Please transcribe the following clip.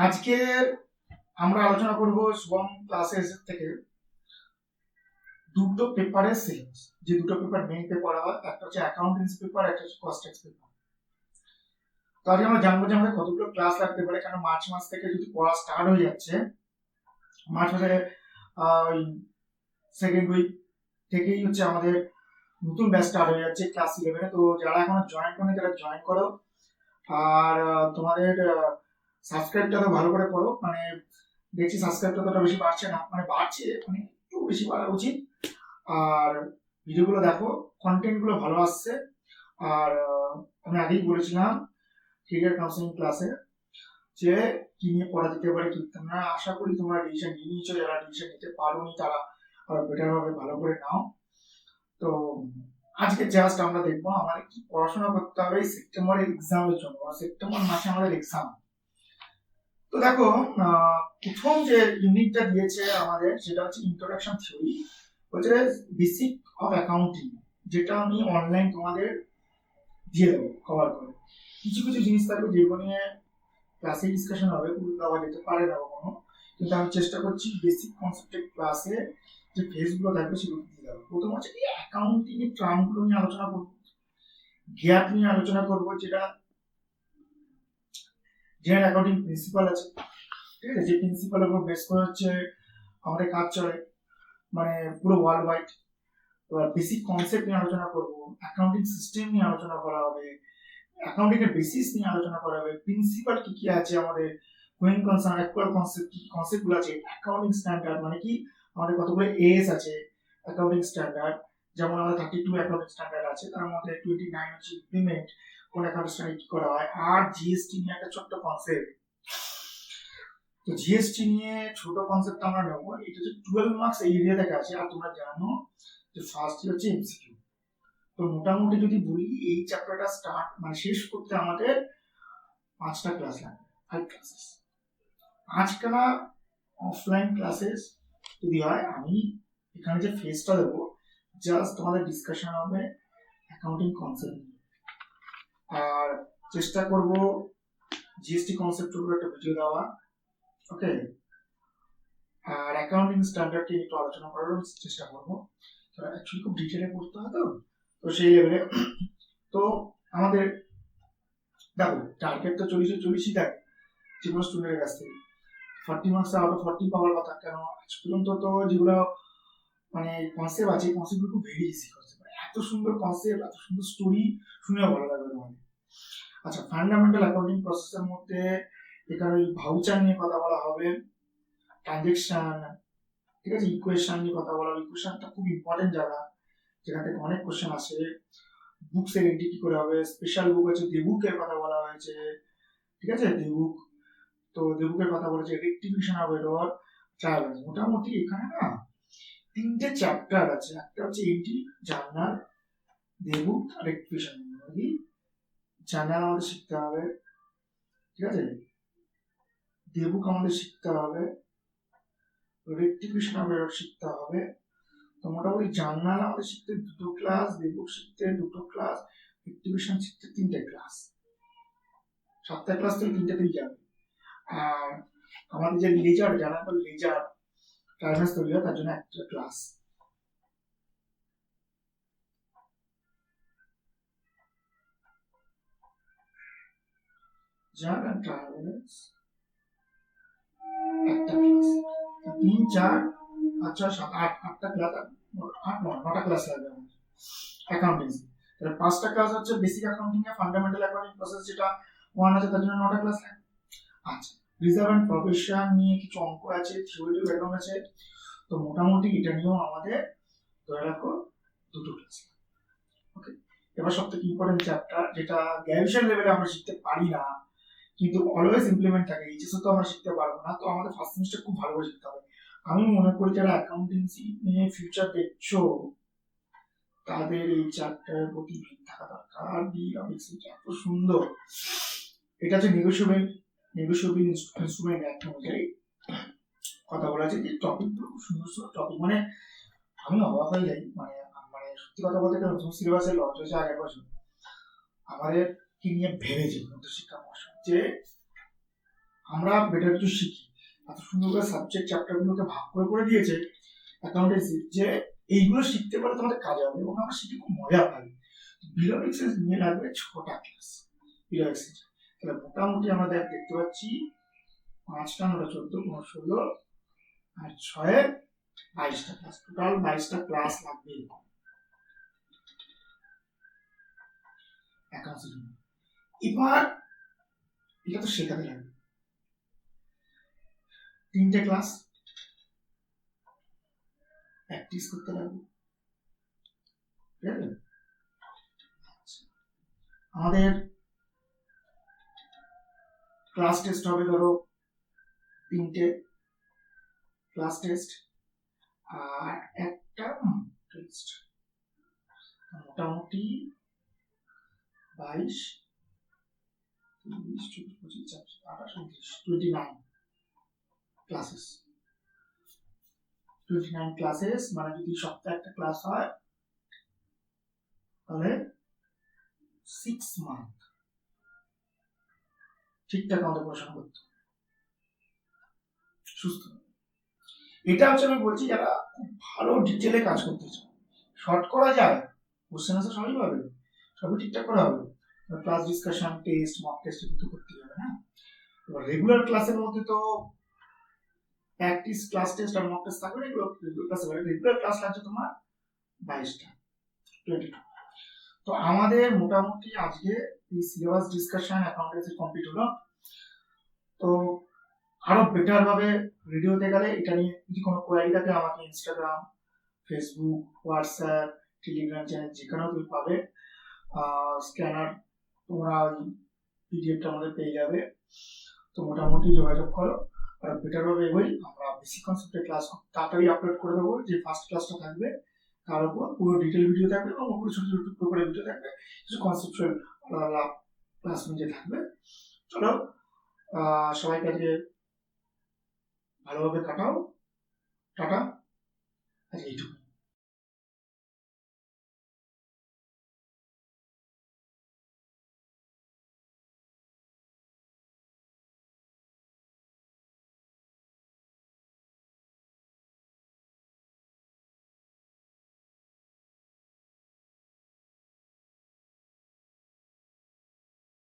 আজকে আমরা আলোচনা করব শুভম ক্লাসেস থেকে দুটো পেপারের সিলেবাস। যে দুটো পেপার মেইন পেপার হয়, একটা হচ্ছে অ্যাকাউন্টেন্সি পেপার, একটা হচ্ছে কস্ট ট্যাক্স পেপার। তো আজকে আমরা জানবো যে আমাদের কতগুলো ক্লাস লাগতে পারে, কারণ মার্চ মাস থেকে যদি পড়া স্টার্ট হয়ে যাচ্ছে। মার্চ মাসে ওই সেকেন্ড উইক থেকেই হচ্ছে আমাদের নতুন ব্যাচ স্টার্ট হয়ে যাচ্ছে ক্লাস 11-এ। তো যারা এখনো জয়েন করেনি তারা জয়েন করো। আর তোমাদের সাবস্ক্রাইবটা তো ভালো করে করো। মানে দেখছি সাবস্ক্রাইবটা ততটা বেশি বাড়ছে না, মানে বাড়ছে, মানে একটু বেশি বাড়া উচিত। আর ভিডিওগুলো দেখো, কন্টেন্টগুলো ভালো আসছে। আর আমি আগেই বলেছিলাম ক্যারিয়ার কাউন্সিলিং ক্লাসে যে কি নিয়ে পড়া যেতে পারে, কি না। আশা করি তোমরা ডিসিশন নিয়ে নিয়েছো। যারা ডিসিশন নিতে পারোনি তারা আরো বেটার ভাবে ভালো করে নাও। তো আজকে জাস্ট আমরা দেখবো আমাদের কি পড়াশোনা করতে হবে সেপ্টেম্বরের এক্সামের জন্য। সেপ্টেম্বর মাসে আমাদের এক্সাম। তো দেখো, প্রথম যে ইউনিটটা দিয়েছে আমাদের সেটা হচ্ছে ইন্ট্রোডাকশন থিওরি, হচ্ছে বেসিক অফ অ্যাকাউন্টিং, যেটা আমি অনলাইন তোমাদের দিয়ে দেবো কভার করে। কিছু কিছু জিনিস থাকবে যেগুলো নিয়ে ক্লাসে ডিসকাশন হবে, পুরো দেওয়া যেতে পারে না কখনো, কিন্তু আমি চেষ্টা করছি বেসিক কনসেপ্টের ক্লাসে যে ফেসগুলো থাকবে সেগুলো দিয়ে দেবো। প্রথম হচ্ছে কি, অ্যাকাউন্টিং এর টার্মগুলো নিয়ে আলোচনা করবো, গ্যাপ নিয়ে আলোচনা করবো, যেটা জেনারেল অ্যাকাউন্টিং প্রিন্সিপাল আছে, ঠিক আছে, যে প্রিন্সিপালের উপর বেস করে হচ্ছে আমাদের কাজ চলে, মানে পুরো ওয়ার্ল্ড ওয়াইড। বেসিক কনসেপ্ট নিয়ে আলোচনা করব, অ্যাকাউন্টিং সিস্টেম নিয়ে আলোচনা করা হবে, অ্যাকাউন্টিং এর বেসিস নিয়ে আলোচনা করা হবে, প্রিন্সিপাল কি কি আছে আমাদের, গোয়িং কনসার্ন, অ্যাকচুয়াল কনসেপ্ট কি কনসেপ্টগুলো আছে, অ্যাকাউন্টিং স্ট্যান্ডার্ড মানে কি, আমাদের কতগুলো এস আছে অ্যাকাউন্টিং স্ট্যান্ডার্ড। যেমন আমাদের 32 অ্যাকাউন্টিং স্ট্যান্ডার্ড আছে, তার মধ্যে 29 হচ্ছে ইমপ্লিমেন্ট কোন অ্যাকাউন্টিং স্ট্যান্ডার্ড কি করা হয়। আর জিএসটি নিয়ে একটা ছোট্ট কনসেপ্ট। তো জিএসটি নিয়ে ছোট কনসেপ্ট আমরা নেবো। এটা হচ্ছে 12 মার্কস এই এরিয়া থেকে আছে। আর তোমরা জানো যে ফার্স্ট ইয়ার হচ্ছে এমসিকিউ। তো মোটামুটি যদি বলি এই চ্যাপ্টারটা স্টার্ট মানে শেষ করতে আমাদের 5টা ক্লাস লাগবে, 5 ক্লাসেস। 5খানা অফলাইন ক্লাসেস যদি হয়, আমি এখানে যে ফেসটা দেবো জাস্ট তোমাদের ডিসকাশন হবে অ্যাকাউন্টিং কনসেপ্ট নিয়ে। আর চেষ্টা করব জিএসটি কনসেপ্টের উপর একটা ভিডিও দেওয়া, ওকে। আর অ্যাকাউন্টিং স্ট্যান্ডার্ডকে একটু আলোচনা করার চেষ্টা করবো। অ্যাকচুয়ালি খুব ডিটেলে পড়তে হয়, তো সেই লেভেলে। তো আমাদের দেখো টার্গেট তো 40-40ই থাকে যে কোনো স্টুডেন্টের কাছ থেকে। 40 মার্কস আউট অফ 40 পাওয়ার কথা। কেন আজ পর্যন্ত তো যেগুলো মানে কনসেপ্ট আছে, কনসেপ্টগুলো খুব ভেরি ইজি কনসেপ্ট, এত সুন্দর কনসেপ্ট, এত সুন্দর স্টোরি, শুনেও ভালো লাগবে তোমাদের। আচ্ছা, ফান্ডামেন্টাল অ্যাকাউন্টিং প্রসেসের মধ্যে এখানে ওই ভাউচার নিয়ে কথা বলা হবে, ট্রানজেকশন, ঠিক আছে, ইকুয়েশন নিয়ে কথা বলা হবে। ইকুয়েশনটা খুব ইম্পর্টেন্ট জায়গা, যেখান থেকে অনেক কোশ্চেন আসে। বুকস এর এন্ট্রি কি করে হবে, স্পেশাল বুক আছে, দেবুকের কথা বলা হয়েছে, ঠিক আছে, দেবুক। তো দেবুকের কথা বলেছে, রেক্টিফিকেশন অফ এরর, ট্রায়াল। মোটামুটি এখানে না 3টে চ্যাপ্টার আছে। একটা হচ্ছে এন্ট্রি, জার্নাল, দেবুক, রেক্টিফিকেশন। কি জার্নাল আমাদের শিখতে হবে, ঠিক আছে, দেবুক আমাদের শিখতে হবে, রেক্টিফিকেশন অফ এরর শিখতে হবে। তো মোটামুটি জার্নাল আমাদের শিখতে 2টো ক্লাস, দেবুক শিখতে 2টো ক্লাস, রেক্টিফিকেশন শিখতে 3টে ক্লাস। 7টা ক্লাস থেকে 3টাতেই যাবে। আর আমাদের যে লেজার, জানার পর লেজার ট্রায়ালস তৈরি হয়, তার জন্য একটা ক্লাস। জার্নাল ট্রায়ালস একটা ক্লাস। 3, 4, 5, 6, 7, 8, 8টা ক্লাস। 9টা ক্লাস লাগবে আমাদের অ্যাকাউন্টেন্সি। তাহলে 5টা ক্লাস হচ্ছে বেসিক অ্যাকাউন্টিং এ, ফান্ডামেন্টাল অ্যাকাউন্টিং প্রসেস যেটা 1 আছে, তার জন্য 9টা ক্লাস লাগবে। আচ্ছা, রিজার্ভ এন্ড প্রফেশন নিয়ে কিছু অঙ্ক আছে, থিওরি ব্যাকগ্রাউন্ড আছে। তো মোটামুটি এটা নিয়েও আমাদের ধরে রাখো 2টো ক্লাস। ওকে, এবার সবথেকে ইম্পর্টেন্ট চ্যাপ্টার, যেটা গ্র্যাজুয়েশন লেভেলে আমরা শিখতে পারি না কিন্তু অলওয়েজ ইমপ্লিমেন্ট থাকে, এইচএসও তো আমরা শিখতে পারবো না, তো আমাদের ফার্স্ট সেমিস্টার খুব ভালো করে শিখতে হবে। আমি মনে করি যারা অ্যাকাউন্টেন্সি নিয়ে ফিউচার দেখছো তাদের এই চ্যাপ্টারের প্রতি ভিড় থাকা দরকার। এত সুন্দর, এটা হচ্ছে নেগোশিয়েবল ইনস্ট্রুমেন্ট অ্যাক্ট অনুযায়ী কথা বলা আছে। যে টপিকগুলো খুব সুন্দর সুন্দর টপিক, মানে আমি অবাক হয়ে যাই। মানে মানে সত্যি কথা বলতে গেলে নতুন সিলেবাসে লঞ্চ হয়েছে আগের বছর, আমাদের কি নিয়ে ভেবেছে মধ্যশিক্ষা পর্ষদ যে আমরা বেটার কিছু শিখি। এত সুন্দর করে সাবজেক্ট চ্যাপ্টারগুলোকে ভাগ করে করে দিয়েছে অ্যাকাউন্টেন্সি, যে এইগুলো শিখতে পারলে তোমাদের কাজে হবে এবং আমরা শিখে খুব মজা পাই। বিলব এক্সেস নিয়ে লাগবে 6টা ক্লাস বিলব এক্সেস। তাহলে মোটামুটি আমরা দেখতে পাচ্ছি 5টা 9 14 15 16 আর 6 22টা ক্লাস, টোটাল 22টা ক্লাস লাগবে অ্যাকাউন্টসের জন্য। এবার এটা তো শেখাতে লাগবে 3টে ক্লাস প্র্যাকটিস করতে লাগবে, ঠিক আছে? আমাদের ক্লাস টেস্ট হবে ধরো 3টে ক্লাস টেস্ট আর একটা টেস্ট, মোটামুটি 22 23 24 25 26 29 ক্লাসেস। 29 ক্লাসেস মানে যদি সপ্তাহে একটা ক্লাস হয় তাহলে 6 মান্থ ঠিকঠাক আমাদের পড়াশোনা করতে সুস্থ। এটা হচ্ছে আমি বলছি যারা খুব ভালো ডিটেলে কাজ করতে চায়। শর্ট করা যায়, কোশ্চেন আছে সবই পাবে, সবই ঠিকঠাক করা হবে, class discussion test mock test কিন্তু করতে হবে না। এবার রেগুলার ক্লাসের মধ্যে তো প্র্যাকটিস ক্লাস টেস্ট আর মক টেস্ট থাকবে, রেগুলার ক্লাস লাগছে তোমার 22টা 22। তো আমাদের মোটামুটি আজকে এই সিলেবাস ডিসকাশন অ্যাকাউন্টেন্সি কমপ্লিট হলো। তো আরো বেটার ভাবে রেডি হতে গেলে এটা নিয়ে যদি কোনো কোয়ারি থাকে আমাকে Instagram, Facebook, WhatsApp, Telegram channel যেখানেও তুমি পাবে, স্ক্যানার তোমরা পিডিএফটা আমাদের পেয়ে যাবে। তো মোটামুটি যোগাযোগ করো, আর বেটার ভাবে এগোই। আমরা বেসিক কনসেপ্টের ক্লাস খুব তাড়াতাড়ি আপলোড করে দেবো, যে ফার্স্ট ক্লাসটা থাকবে তার উপর পুরো ডিটেল ভিডিও থাকবে এবং উপরে ছোট ছোট টুকরো করে ভিডিও থাকবে, কিছু কনসেপচুয়াল আলাদা ক্লাস মিলে থাকবে। চলো সবাই কাজে ভালোভাবে কাটাও, টাটা, আজ এইটুকু।